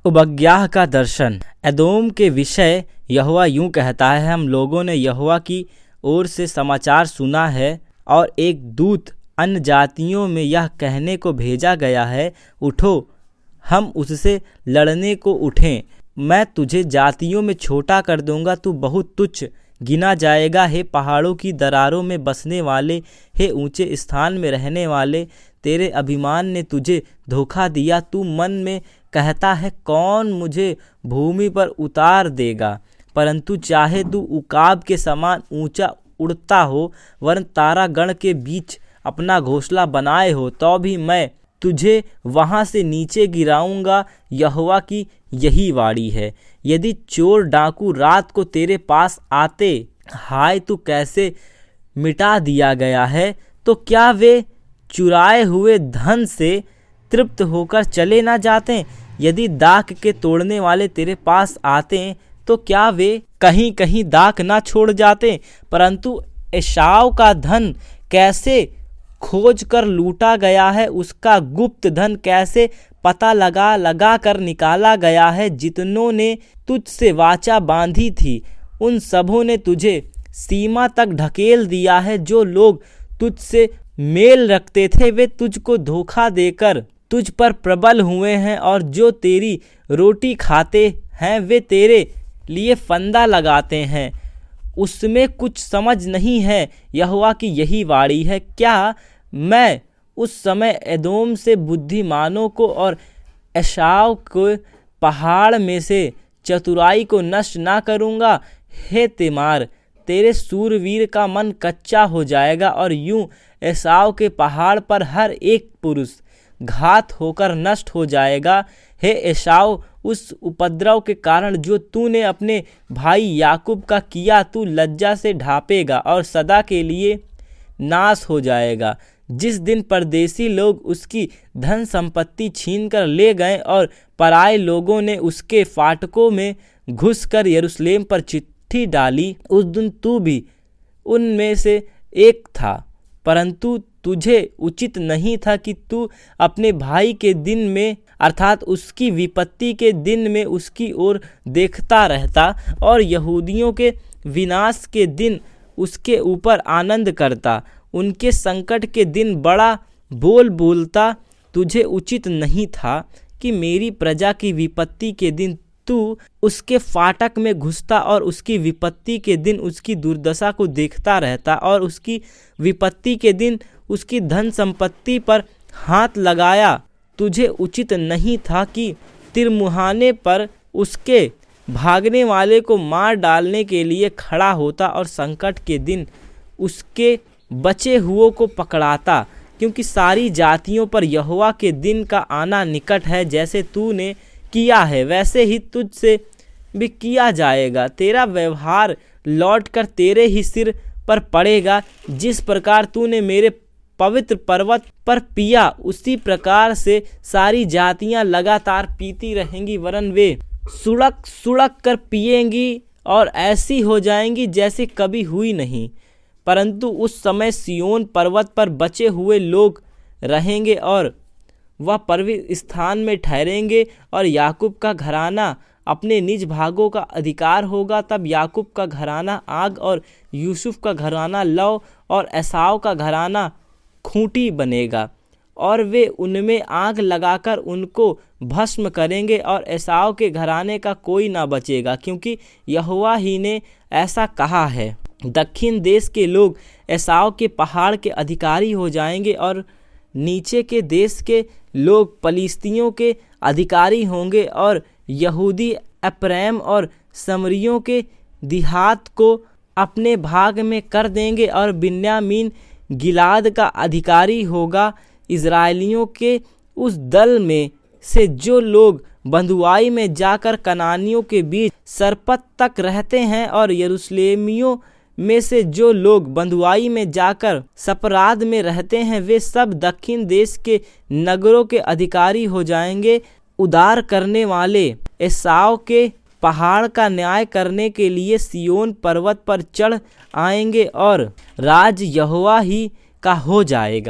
उबग्याह का दर्शन। एदोम के विषय यहोवा यूं कहता है, हम लोगों ने यहोवा की ओर से समाचार सुना है और एक दूत अन्य जातियों में यह कहने को भेजा गया है, उठो हम उससे लड़ने को उठें। मैं तुझे जातियों में छोटा कर दूंगा, तू बहुत तुच्छ गिना जाएगा। हे पहाड़ों की दरारों में बसने वाले, हे ऊंचे स्थान में रहने वाले, तेरे अभिमान ने तुझे धोखा दिया। तू मन में कहता है, कौन मुझे भूमि पर उतार देगा। परंतु चाहे तू उकाब के समान ऊंचा उड़ता हो, वरन तारा गण के बीच अपना घोंसला बनाए हो, तो भी मैं तुझे वहां से नीचे गिराऊंगा। यहोवा की यही वाणी है। यदि चोर डाकू रात को तेरे पास आते, हाय तू कैसे मिटा दिया गया है, तो क्या वे चुराए हुए धन से तृप्त होकर चले ना जाते? यदि दाख के तोड़ने वाले तेरे पास आते, तो क्या वे कहीं कहीं दाख ना छोड़ जाते? परंतु एसाव का धन कैसे खोज कर लूटा गया है, उसका गुप्त धन कैसे पता लगा लगा कर निकाला गया है। जितनों ने तुझसे वाचा बांधी थी, उन सबों ने तुझे सीमा तक ढकेल दिया है। जो लोग तुझसे मेल रखते थे, वे तुझको धोखा देकर तुझ पर प्रबल हुए हैं, और जो तेरी रोटी खाते हैं, वे तेरे लिए फंदा लगाते हैं। उसमें कुछ समझ नहीं है। यहोवा की यही वाणी है, क्या मैं उस समय एदोम से बुद्धिमानों को और एसाव को पहाड़ में से चतुराई को नष्ट ना करूँगा? हे तिमार, तेरे सूरवीर का मन कच्चा हो जाएगा, और यूं एसाव के पहाड़ पर हर एक पुरुष घात होकर नष्ट हो जाएगा। हे एसाव, उस उपद्रव के कारण जो तूने अपने भाई याकूब का किया, तू लज्जा से ढापेगा और सदा के लिए नाश हो जाएगा। जिस दिन परदेसी लोग उसकी धन संपत्ति छीन कर ले गए और पराए लोगों ने उसके फाटकों में घुसकर यरूशलेम पर चिट्ठी डाली, उस दिन तू भी उनमें से एक था। परंतु तुझे उचित नहीं था कि तू अपने भाई के दिन में, अर्थात उसकी विपत्ति के दिन में उसकी ओर देखता रहता, और यहूदियों के विनाश के दिन उसके ऊपर आनंद करता। उनके संकट के दिन बड़ा बोल बोलता। तुझे उचित नहीं था कि मेरी प्रजा की विपत्ति के दिन तू उसके फाटक में घुसता और उसकी विपत्ति के दिन उसकी दुर्दशा को देखता रहता, और उसकी विपत्ति के दिन उसकी धन संपत्ति पर हाथ लगाया। तुझे उचित नहीं था कि तिरमुहाने पर उसके भागने वाले को मार डालने के लिए खड़ा होता और संकट के दिन उसके बचे हुओं को पकड़ाता, क्योंकि सारी जातियों पर यहोवा के दिन का आना निकट है। जैसे तूने किया है, वैसे ही तुझसे भी किया जाएगा। तेरा व्यवहार लौटकर तेरे ही सिर पर पड़ेगा। जिस प्रकार तूने मेरे पवित्र पर्वत पर पिया, उसी प्रकार से सारी जातियां लगातार पीती रहेंगी, वरन वे सुड़क सुड़क कर पिएंगी और ऐसी हो जाएंगी जैसे कभी हुई नहीं। परंतु उस समय सिय्योन पर्वत पर बचे हुए लोग रहेंगे और वह पवित्र स्थान में ठहरेंगे, और याकूब का घराना अपने निज भागों का अधिकार होगा। तब याकूब का घराना आग और यूसुफ का घराना लौ और एसाव का घराना खूंटी बनेगा, और वे उनमें आग लगाकर उनको भस्म करेंगे, और एसाव के घराने का कोई ना बचेगा, क्योंकि यहोवा ही ने ऐसा कहा है। दक्षिण देश के लोग एसाव के पहाड़ के अधिकारी हो जाएंगे, और नीचे के देश के लोग पलिश्तियों के अधिकारी होंगे, और यहूदी एप्रैम और समरियों के दिहात को अपने भाग में कर देंगे, और बिन्यामीन गिलाद का अधिकारी होगा। इज़राइलियों के उस दल में से जो लोग बंधुआई में जाकर कनानियों के बीच सरपत तक रहते हैं, और यरूशलेमियों में से जो लोग बंधुआई में जाकर सपराद में रहते हैं, वे सब दक्षिण देश के नगरों के अधिकारी हो जाएंगे। उदार करने वाले एसाव के पहाड़ का न्याय करने के लिए सिय्योन पर्वत पर चढ़ आएंगे, और राज यहोवा ही का हो जाएगा।